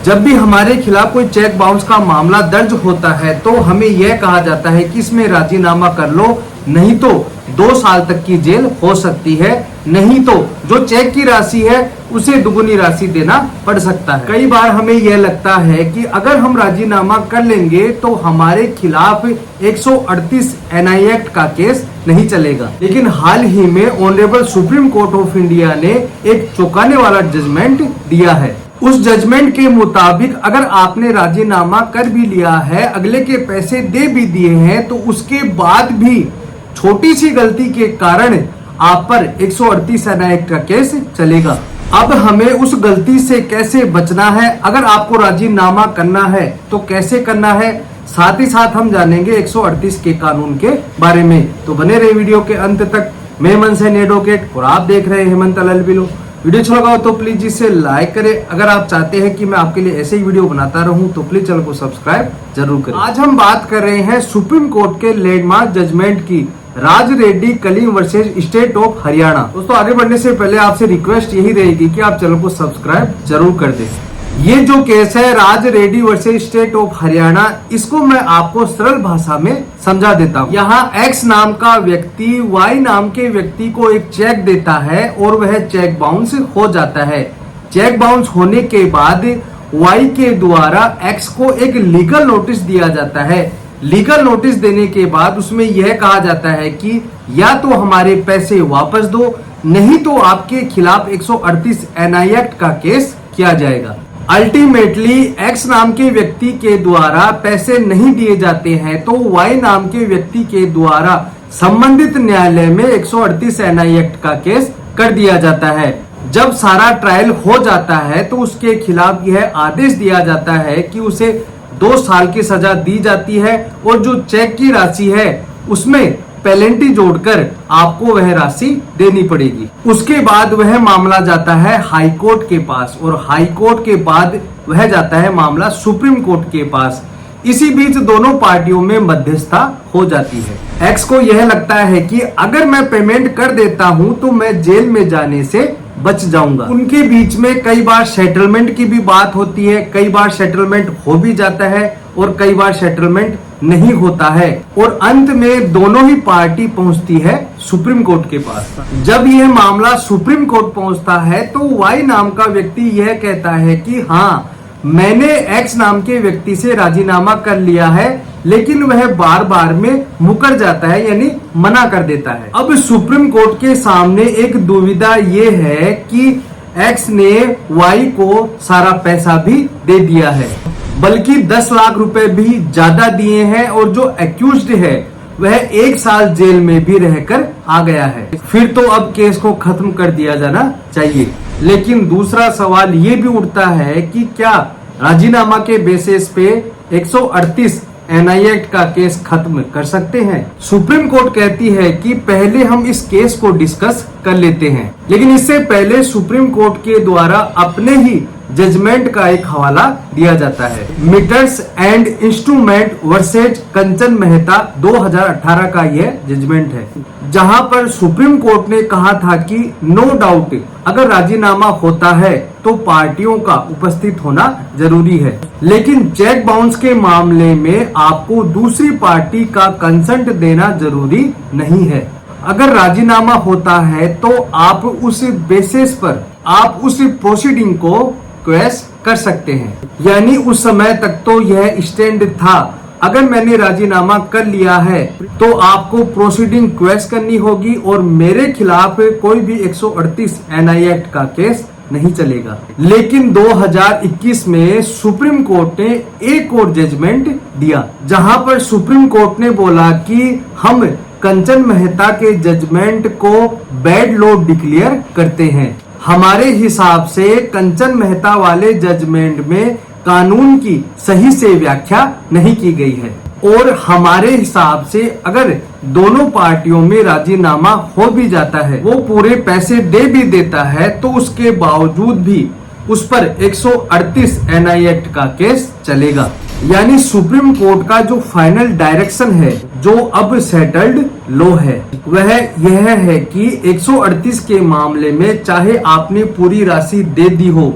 जब भी हमारे खिलाफ कोई चेक बाउंस का मामला दर्ज होता है तो हमें यह कहा जाता है कि इसमें राजीनामा कर लो, नहीं तो 2 साल तक की जेल हो सकती है, नहीं तो जो चेक की राशि है उसे दुगुनी राशि देना पड़ सकता है। कई बार हमें यह लगता है कि अगर हम राजीनामा कर लेंगे तो हमारे खिलाफ 138 NI एक्ट का केस नहीं चलेगा, लेकिन हाल ही में honourable supreme court of India ने एक चौंकाने वाला जजमेंट दिया है। उस जजमेंट के मुताबिक अगर आपने राजीनामा कर भी लिया है, अगले के पैसे दे भी दिए हैं, तो उसके बाद भी छोटी सी गलती के कारण आप पर 138 NI एक्ट का केस चलेगा। अब हमें उस गलती से कैसे बचना है, अगर आपको राजीनामा करना है तो कैसे करना है, साथ ही साथ हम जानेंगे 138 के कानून के बारे में। तो बने रहे वीडियो के अंत तक। मैं हेमंत सैनी एडवोकेट और आप देख रहे हैं हेमंत LLB। वीडियो अच्छा लगा हो तो प्लीज इसे लाइक करें। अगर आप चाहते हैं कि मैं आपके लिए ऐसे ही वीडियो बनाता रहूं तो प्लीज चैनल को सब्सक्राइब जरूर करें। आज हम बात कर रहे हैं सुप्रीम कोर्ट के लैंडमार्क जजमेंट की, Raj Reddy Kaleem versus State of Haryana. दोस्तों आगे बढ़ने से पहले आपसे रिक्वेस्ट यही रहेगी कि आप चैनल को सब्सक्राइब जरूर कर दें। ये जो केस है Raj Reddy versus State of Haryana, इसको मैं आपको सरल भाषा में समझा देता हूँ। यहाँ X नाम का व्यक्ति Y नाम के व्यक्ति को एक चेक देता है और वह चेक बाउंस हो जाता है। चेक बाउंस होने के बाद Y के द्वारा X को एक लीगल नोटिस दिया जाता है। लीगल नोटिस देने के बाद उसमें यह कहा जाता है कि या तो हमारे पैसे वापस दो, नहीं तो आपके खिलाफ 138 NI एक्ट का केस किया जाएगा। अल्टीमेटली X नाम के व्यक्ति के द्वारा पैसे नहीं दिए जाते हैं तो Y नाम के व्यक्ति के द्वारा संबंधित न्यायालय में 138 NI एक्ट का केस कर दिया जाता है। जब सारा ट्रायल हो जाता है तो उसके खिलाफ यह आदेश दिया जाता है कि उसे 2 साल की सजा दी जाती है और जो चेक की राशि है उसमें पेनल्टी जोड़कर आपको वह राशि देनी पड़ेगी। उसके बाद वह मामला जाता है हाई कोर्ट के पास और हाई कोर्ट के बाद वह जाता है मामला सुप्रीम कोर्ट के पास। इसी बीच दोनों पार्टियों में मध्यस्थता हो जाती है। X को यह लगता है कि अगर मैं पेमेंट कर देता हूं तो मैं जेल में जाने से बच जाऊंगा। उनके बीच में कई बार सेटलमेंट की भी बात होती है, कई बार सेटलमेंट हो भी जाता है और कई बार सेटलमेंट नहीं होता है और अंत में दोनों ही पार्टी पहुंचती है सुप्रीम कोर्ट के पास। जब यह मामला सुप्रीम कोर्ट पहुंचता है तो Y नाम का व्यक्ति यह कहता है कि हाँ, मैंने X नाम के व्यक्ति से राजीनामा कर लिया है, लेकिन वह बार बार में मुकर जाता है, यानी मना कर देता है। अब सुप्रीम कोर्ट के सामने एक दुविधा ये है कि X ने Y को सारा पैसा भी दे दिया है, बल्कि 10 लाख रुपए भी ज्यादा दिए हैं और जो एक्यूज्ड है वह 1 साल जेल में भी रहकर आ गया है। फिर तो अब केस को खत्म कर दिया जाना चाहिए। लेकिन दूसरा सवाल ये भी उठता है कि क्या राजीनामा के बेसिस पे 138 NI एक्ट का केस खत्म कर सकते हैं? सुप्रीम कोर्ट कहती है कि पहले हम इस केस को डिस्कस कर लेते हैं, लेकिन इससे पहले सुप्रीम कोर्ट के द्वारा अपने ही जजमेंट का एक हवाला दिया जाता है। मीटर्स एंड इंस्ट्रूमेंट वर्सेज कंचन मेहता 2018 का यह जजमेंट है, जहां पर सुप्रीम कोर्ट ने कहा था कि नो डाउट अगर राजीनामा होता है तो पार्टियों का उपस्थित होना जरूरी है, लेकिन चेक बाउंस के मामले में आपको दूसरी पार्टी का कंसेंट देना जरूरी नहीं है। अगर राजीनामा होता है तो आप उस बेसिस पर आप उस प्रोसीडिंग को क्वेश कर सकते हैं, यानी उस समय तक तो यह स्टैंड था। अगर मैंने राजीनामा कर लिया है तो आपको प्रोसीडिंग क्वेश करनी होगी और मेरे खिलाफ कोई भी 138 NI एक्ट का केस नहीं चलेगा। लेकिन 2021 में सुप्रीम कोर्ट ने एक और जजमेंट दिया, जहां पर सुप्रीम कोर्ट ने बोला कि हम कंचन मेहता के जजमेंट को बैड लॉ डिक्लेयर करते हैं। हमारे हिसाब से कंचन मेहता वाले जजमेंट में कानून की सही से व्याख्या नहीं की गई है और हमारे हिसाब से अगर दोनों पार्टियों में राजीनामा हो भी जाता है, वो पूरे पैसे दे भी देता है, तो उसके बावजूद भी उस पर 138 NI एक्ट का केस चलेगा। यानी सुप्रीम कोर्ट का जो फाइनल डायरेक्शन है, जो अब सेटल्ड लॉ है, वह यह है कि 138 के मामले में चाहे आपने पूरी राशि दे दी हो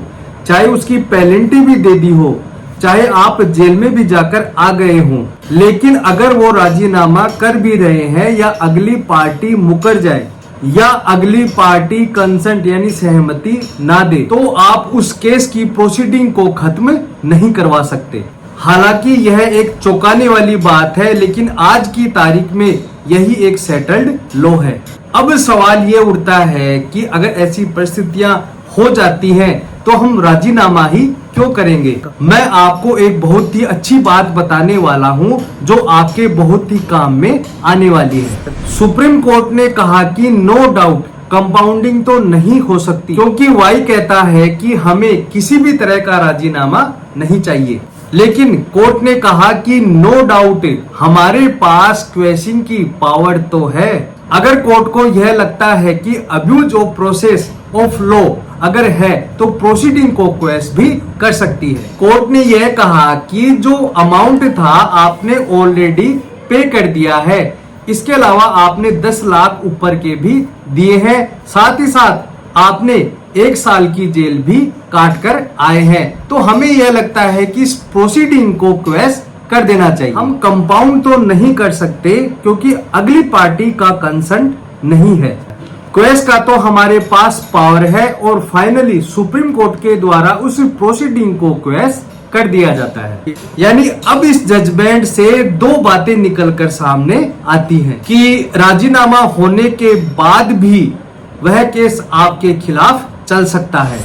चाहे उसकी पेनल्टी भी दे दी हो, चाहे आप जेल में भी जाकर आ गए हों, लेकिन अगर वो राजीनामा कर भी रहे हैं या अगली पार्टी मुकर जाए या अगली पार्टी कंसेंट यानी सहमति ना दे, तो आप उस केस की प्रोसीडिंग को खत्म नहीं करवा सकते। हालांकि यह एक चौंकाने वाली बात है, लेकिन आज की तारीख में यही एक सेटल्ड लॉ है। अब सवाल ये उठता है कि अगर ऐसी परिस्थितियां हो जाती हैं तो हम राजीनामा ही क्यों करेंगे। मैं आपको एक बहुत ही अच्छी बात बताने वाला हूं जो आपके बहुत ही काम में आने वाली है। सुप्रीम कोर्ट ने कहा कि नो डाउट कंपाउंडिंग तो नहीं हो सकती, क्योंकि वाई कहता है कि हमें किसी भी तरह का राजीनामा नहीं चाहिए। लेकिन कोर्ट ने कहा कि नो डाउट हमारे पास क्वेश्चन की पावर तो है। अगर कोर्ट को यह लगता है कि abuse of process of law अगर है तो प्रोसीडिंग को क्वेश्चन भी कर सकती है। कोर्ट ने यह कहा कि जो अमाउंट था आपने ऑलरेडी पे कर दिया है, इसके अलावा आपने 10 लाख ऊपर के भी दिए हैं, साथ ही साथ आपने 1 साल की जेल भी काट कर आए हैं, तो हमें यह लगता है कि इस प्रोसीडिंग को क्वेश्चन कर देना चाहिए। हम कंपाउंड तो नहीं कर सकते क्योंकि अगली पार्टी का कंसेंट नहीं है। क्वेश्चन का तो हमारे पास पावर है और फाइनली सुप्रीम कोर्ट के द्वारा उस प्रोसीडिंग को क्वेश्चन कर दिया जाता है। यानी अब इस जजमेंट से 2 बातें निकलकर सामने आती हैं कि राजीनामा होने के बाद भी वह केस आपके खिलाफ चल सकता है।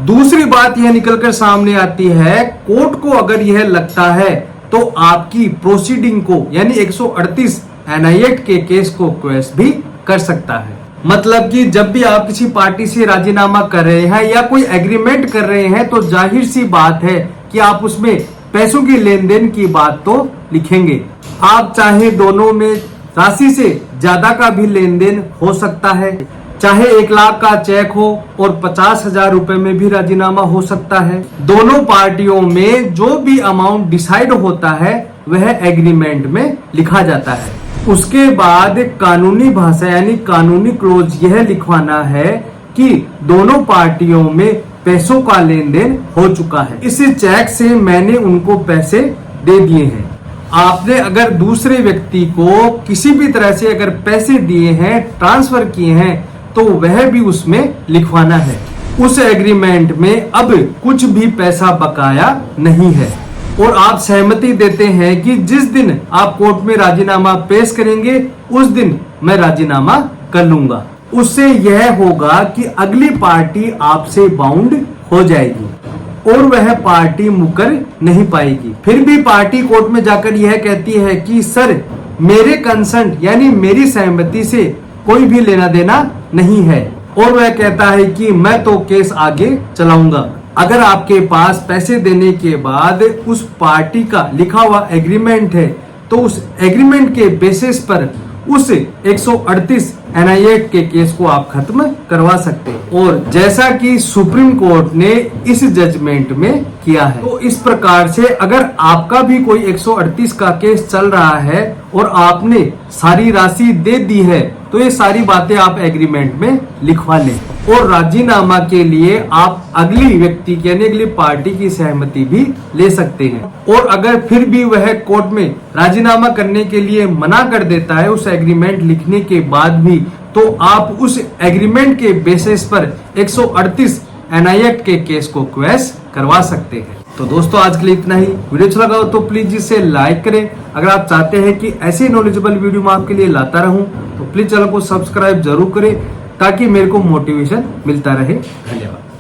दूसरी बात यह निकलकर सामने आती है, कोर्ट को अगर यह लगता है तो आपकी प्रोसीडिंग को यानी 138 NI एक्ट के केस को क्वेश्चन भी कर सकता है। मतलब कि जब भी आप किसी पार्टी से राजीनामा कर रहे हैं या कोई एग्रीमेंट कर रहे हैं तो जाहिर सी बात है कि आप उसमें पैसों की लेन देन की बात तो लिखेंगे। आप चाहे दोनों में राशि से ज्यादा का भी लेन देन हो सकता है, चाहे 1 लाख का चेक हो और 50,000 रुपए में भी राजीनामा हो सकता है। दोनों पार्टियों में जो भी अमाउंट डिसाइड होता है वह एग्रीमेंट में लिखा जाता है। उसके बाद कानूनी भाषा यानी कानूनी क्लोज यह लिखवाना है कि दोनों पार्टियों में पैसों का लेन देन हो चुका है, इस चेक से मैंने उनको पैसे दे दिए हैं। आपने अगर दूसरे व्यक्ति को किसी भी तरह से अगर पैसे दिए हैं, ट्रांसफर किए हैं, तो वह भी उसमें लिखवाना है। उस एग्रीमेंट में अब कुछ भी पैसा बकाया नहीं है और आप सहमति देते हैं कि जिस दिन आप कोर्ट में राजीनामा पेश करेंगे उस दिन मैं राजीनामा कर लूंगा। उससे यह होगा कि अगली पार्टी आपसे बाउंड हो जाएगी और वह पार्टी मुकर नहीं पाएगी। फिर भी पार्टी कोर्ट में जाकर यह कहती है कि सर मेरे कंसेंट यानी मेरी सहमति से कोई भी लेना देना नहीं है, और वह कहता है कि मैं तो केस आगे चलाऊंगा। अगर आपके पास पैसे देने के बाद उस पार्टी का लिखा हुआ एग्रीमेंट है तो उस एग्रीमेंट के बेसिस पर उस 138 NI एक्ट के केस को आप खत्म करवा सकते हैं, और जैसा कि सुप्रीम कोर्ट ने इस जजमेंट में किया है। तो इस प्रकार से अगर आपका भी कोई 138 का केस चल रहा है और आपने सारी राशि दे दी है तो ये सारी बातें आप एग्रीमेंट में लिखवा लें, और राजीनामा के लिए आप अगली व्यक्ति यानी अगली पार्टी की सहमति भी ले सकते हैं। और अगर फिर भी वह कोर्ट में राजीनामा करने के लिए मना कर देता है उस एग्रीमेंट लिखने के बाद भी, तो आप उस एग्रीमेंट के बेसिस पर 138 NI एक्ट के केस को क्वेश्चन करवा सकते हैं। तो दोस्तों आज के लिए इतना ही। वीडियो अच्छा लगा हो तो प्लीज इसे लाइक करें। अगर आप चाहते हैं कि ऐसे नॉलेजेबल वीडियो मैं आपके लिए लाता रहूं तो प्लीज चैनल को सब्सक्राइब जरूर करें ताकि मेरे को मोटिवेशन मिलता रहे। धन्यवाद।